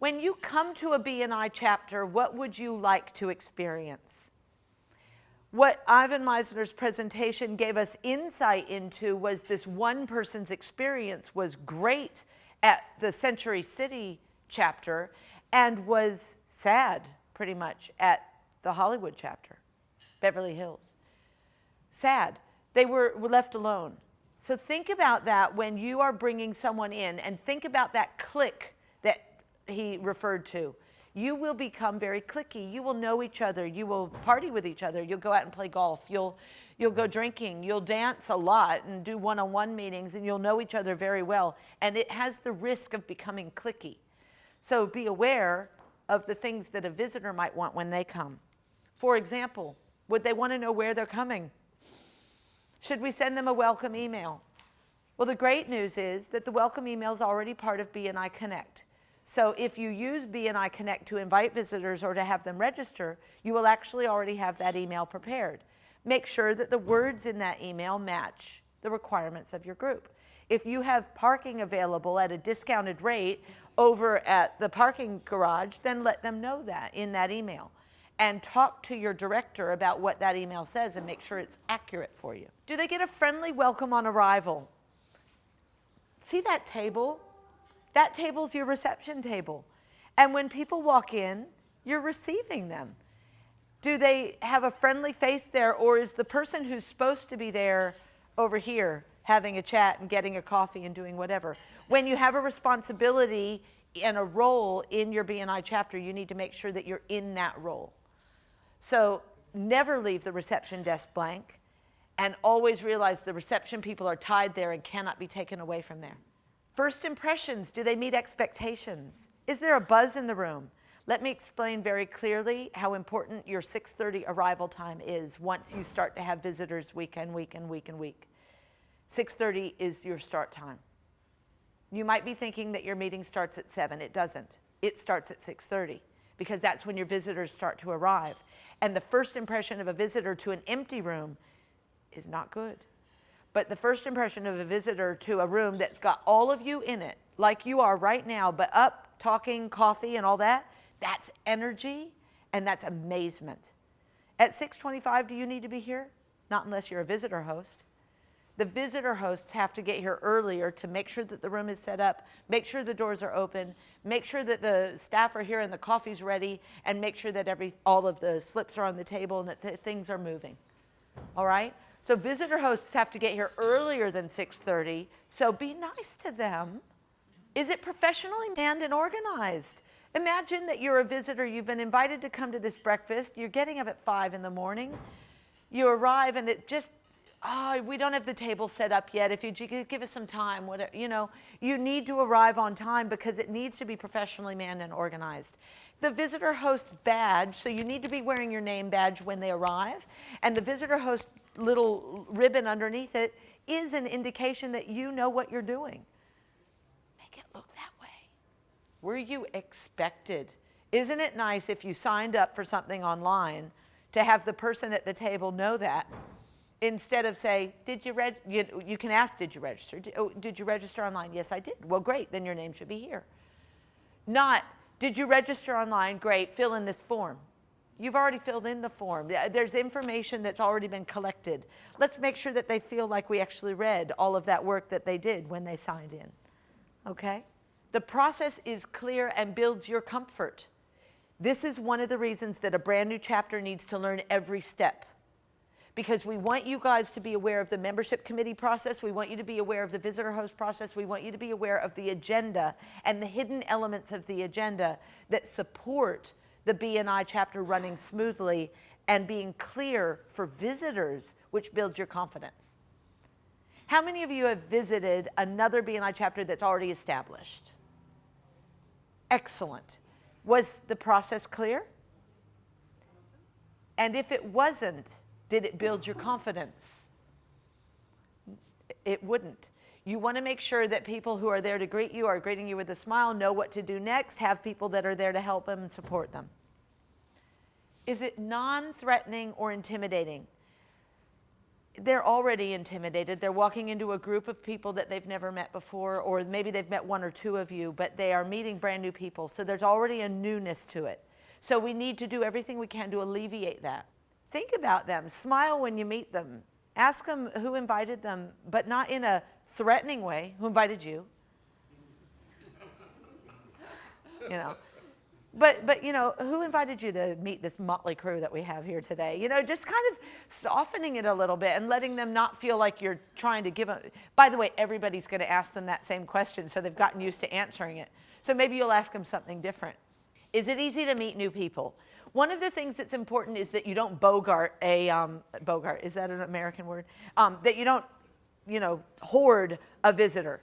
When you come to a BNI chapter, what would you like to experience? What Ivan Meisner's presentation gave us insight into was this one person's experience was great at the Century City chapter and was sad, pretty much, at the Hollywood chapter, Beverly Hills. Sad. They were left alone. So think about that when you are bringing someone in, and think about that click that he referred to. You will become very cliquey. You will know each other. You will party with each other. You'll go out and play golf. You'll go drinking. You'll dance a lot and do one-on-one meetings, and you'll know each other very well. And it has the risk of becoming cliquey. So be aware of the things that a visitor might want when they come. For example, would they want to know where they're coming? Should we send them a welcome email? Well, the great news is that the welcome email is already part of BNI Connect. So if you use BNI Connect to invite visitors or to have them register, you will actually already have that email prepared. Make sure that the words in that email match the requirements of your group. If you have parking available at a discounted rate over at the parking garage, then let them know that in that email. And talk to your director about what that email says and make sure it's accurate for you. Do they get a friendly welcome on arrival? See that table? That table's your reception table. And when people walk in, you're receiving them. Do they have a friendly face there, or is the person who's supposed to be there over here having a chat and getting a coffee and doing whatever? When you have a responsibility and a role in your BNI chapter, you need to make sure that you're in that role. So never leave the reception desk blank, and always realize the reception people are tied there and cannot be taken away from there. First impressions, do they meet expectations? Is there a buzz in the room? Let me explain very clearly how important your 6:30 arrival time is once you start to have visitors week and week and week and week. 6:30 is your start time. You might be thinking that your meeting starts at 7. It doesn't. It starts at 6:30 because that's when your visitors start to arrive. And the first impression of a visitor to an empty room is not good. But the first impression of a visitor to a room that's got all of you in it, like you are right now, but up, talking, coffee, and all that, that's energy, and that's amazement. At 6:25, do you need to be here? Not unless you're a visitor host. The visitor hosts have to get here earlier to make sure that the room is set up, make sure the doors are open, make sure that the staff are here and the coffee's ready, and make sure that all of the slips are on the table and that things are moving. All right? So visitor hosts have to get here earlier than 6:30, so be nice to them. Is it professionally manned and organized? Imagine that you're a visitor, you've been invited to come to this breakfast, you're getting up at 5 in the morning, you arrive and it just, we don't have the table set up yet, if you could give us some time, whatever, you need to arrive on time because it needs to be professionally manned and organized. The visitor host badge, so you need to be wearing your name badge when they arrive, and the visitor host little ribbon underneath it is an indication that you know what you're doing. Make it look that way. Were you expected? Isn't it nice if you signed up for something online to have the person at the table know that instead of say, you can ask, did you register? Did you register online? Yes, I did. Well, great, then your name should be here. Not, did you register online? Great, fill in this form. You've already filled in the form. There's information that's already been collected. Let's make sure that they feel like we actually read all of that work that they did when they signed in. Okay? The process is clear and builds your comfort. This is one of the reasons that a brand new chapter needs to learn every step. Because we want you guys to be aware of the membership committee process. We want you to be aware of the visitor host process. We want you to be aware of the agenda and the hidden elements of the agenda that support the BNI chapter running smoothly and being clear for visitors, which builds your confidence. How many of you have visited another BNI chapter that's already established? Excellent. Was the process clear? And if it wasn't, did it build your confidence? It wouldn't. You want to make sure that people who are there to greet you are greeting you with a smile, know what to do next, have people that are there to help them and support them. Is it non-threatening or intimidating? they're already intimidated. They're walking into a group of people that they've never met before, or maybe they've met one or two of you, but they are meeting brand new people. So there's already a newness to it. So we need to do everything we can to alleviate that. Think about them. Smile when you meet them. Ask them who invited them, but not in a threatening way. Who invited you? You know. But you know, who invited you to meet this motley crew that we have here today? You know, just kind of softening it a little bit and letting them not feel like you're trying to give them. By the way, everybody's going to ask them that same question, so they've gotten used to answering it. So maybe you'll ask them something different. Is it easy to meet new people? One of the things that's important is that you don't bogart bogart, is that an American word? That you don't, you know, hoard a visitor.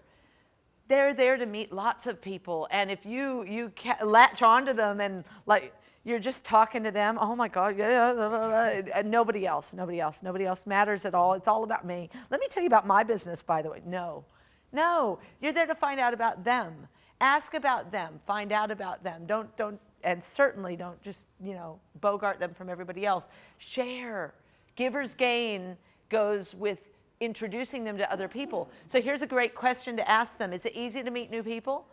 They're there to meet lots of people, and if you latch onto them and like you're just talking to them, oh my God, and nobody else matters at all. It's all about me. Let me tell you about my business, by the way. No, you're there to find out about them. Ask about them. Find out about them. Don't, and certainly don't just, you know, bogart them from everybody else. Share. Giver's gain goes with introducing them to other people. So here's a great question to ask them. Is it easy to meet new people?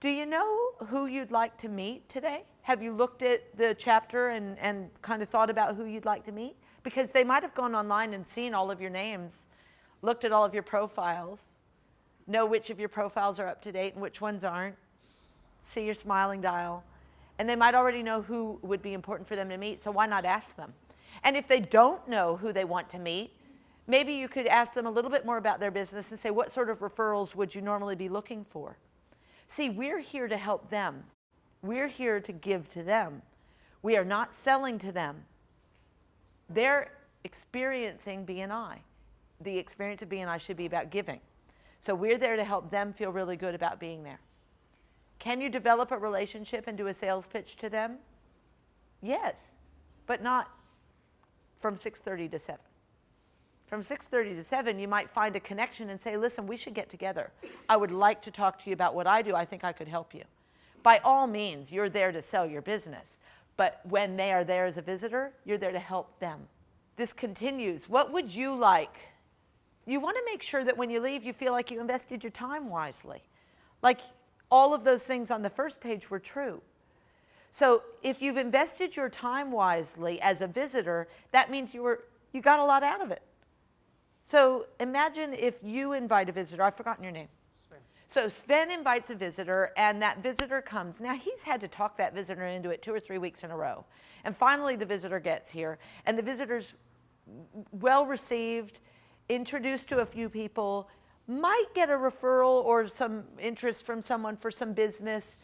Do you know who you'd like to meet today? Have you looked at the chapter and kind of thought about who you'd like to meet? Because they might have gone online and seen all of your names, looked at all of your profiles, know which of your profiles are up to date and which ones aren't, see your smiling dial, and they might already know who would be important for them to meet, so why not ask them? And if they don't know who they want to meet, maybe you could ask them a little bit more about their business and say, what sort of referrals would you normally be looking for? See, we're here to help them. We're here to give to them. We are not selling to them. They're experiencing BNI. The experience of BNI should be about giving. So we're there to help them feel really good about being there. Can you develop a relationship and do a sales pitch to them? Yes, but not from 6:30 to 7. From 6:30 to 7, you might find a connection and say, listen, we should get together. I would like to talk to you about what I do. I think I could help you. By all means, you're there to sell your business. But when they are there as a visitor, you're there to help them. This continues. What would you like? You want to make sure that when you leave, you feel like you invested your time wisely. Like all of those things on the first page were true. So if you've invested your time wisely as a visitor, that means you got a lot out of it. So imagine if you invite a visitor. I've forgotten your name. Sven. So Sven invites a visitor, and that visitor comes. Now, he's had to talk that visitor into it 2 or 3 weeks in a row. And finally, the visitor gets here, and the visitor's well received, introduced to a few people, might get a referral or some interest from someone for some business,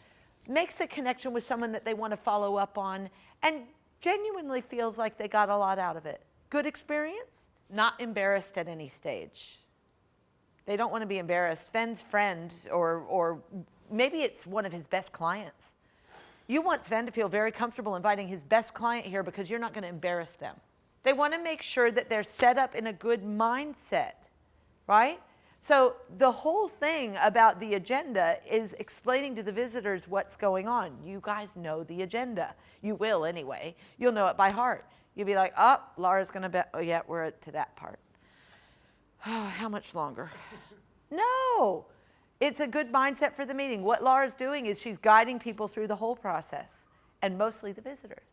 makes a connection with someone that they want to follow up on, and genuinely feels like they got a lot out of it. Good experience? Not embarrassed at any stage. They don't want to be embarrassed. Sven's friend, or maybe it's one of his best clients. You want Sven to feel very comfortable inviting his best client here because you're not going to embarrass them. They want to make sure that they're set up in a good mindset, right? So the whole thing about the agenda is explaining to the visitors what's going on. You guys know the agenda. You will anyway. You'll know it by heart. You'll be like, oh, Laura's going to bet. Oh, yeah, we're to that part. Oh, how much longer? No. It's a good mindset for the meeting. What Laura's doing is she's guiding people through the whole process, and mostly the visitors.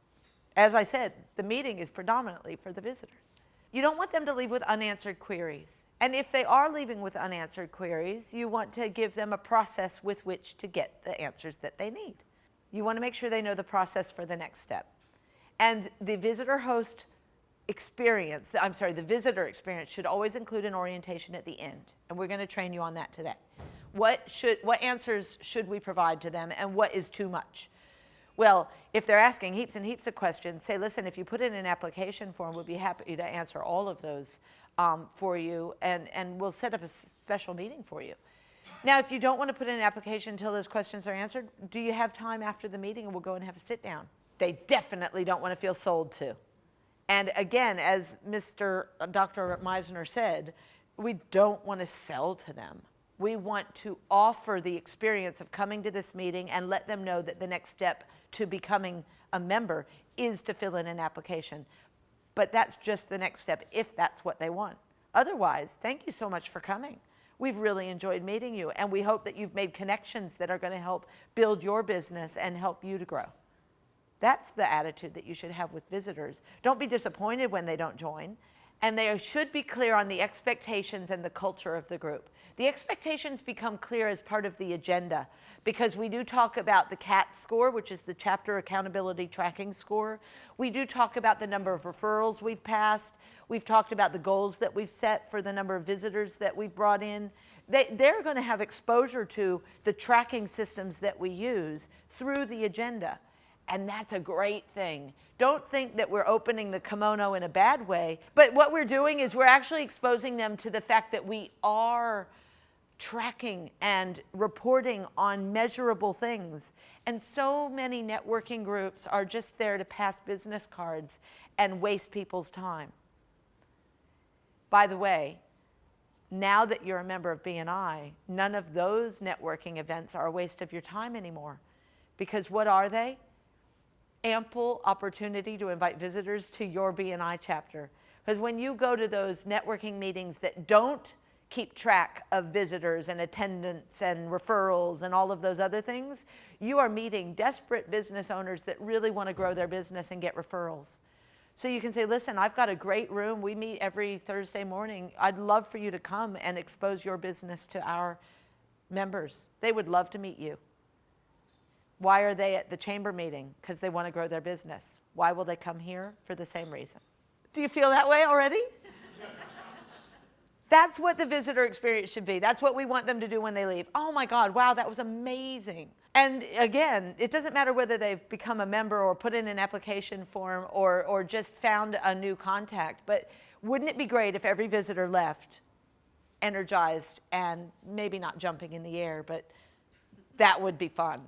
As I said, the meeting is predominantly for the visitors. You don't want them to leave with unanswered queries. And if they are leaving with unanswered queries, you want to give them a process with which to get the answers that they need. You want to make sure they know the process for the next step. And the visitor experience should always include an orientation at the end. And we're going to train you on that today. What answers should we provide to them, and what is too much? Well, if they're asking heaps and heaps of questions, say, listen, if you put in an application form, we'll be happy to answer all of those for you, and we'll set up a special meeting for you. Now, if you don't want to put in an application until those questions are answered, do you have time after the meeting, and we'll go and have a sit down? They definitely don't want to feel sold to. And again, as Dr. Meisner said, we don't want to sell to them. We want to offer the experience of coming to this meeting and let them know that the next step to becoming a member is to fill in an application. But that's just the next step if that's what they want. Otherwise, thank you so much for coming. We've really enjoyed meeting you, and we hope that you've made connections that are going to help build your business and help you to grow. That's the attitude that you should have with visitors. Don't be disappointed when they don't join. And they should be clear on the expectations and the culture of the group. The expectations become clear as part of the agenda because we do talk about the CAT score, which is the Chapter Accountability Tracking Score. We do talk about the number of referrals we've passed. We've talked about the goals that we've set for the number of visitors that we've brought in. They're going to have exposure to the tracking systems that we use through the agenda. And that's a great thing. Don't think that we're opening the kimono in a bad way, but what we're doing is we're actually exposing them to the fact that we are tracking and reporting on measurable things. And so many networking groups are just there to pass business cards and waste people's time. By the way, now that you're a member of BNI, none of those networking events are a waste of your time anymore. Because what are they? Ample opportunity to invite visitors to your BNI chapter. Because when you go to those networking meetings that don't keep track of visitors and attendance and referrals and all of those other things, you are meeting desperate business owners that really want to grow their business and get referrals. So you can say, listen, I've got a great room. We meet every Thursday morning. I'd love for you to come and expose your business to our members. They would love to meet you. Why are they at the chamber meeting? Because they want to grow their business. Why will they come here? For the same reason. Do you feel that way already? That's what the visitor experience should be. That's what we want them to do when they leave. Oh my God, wow, that was amazing. And again, it doesn't matter whether they've become a member or put in an application form or just found a new contact, but wouldn't it be great if every visitor left energized and maybe not jumping in the air, but that would be fun.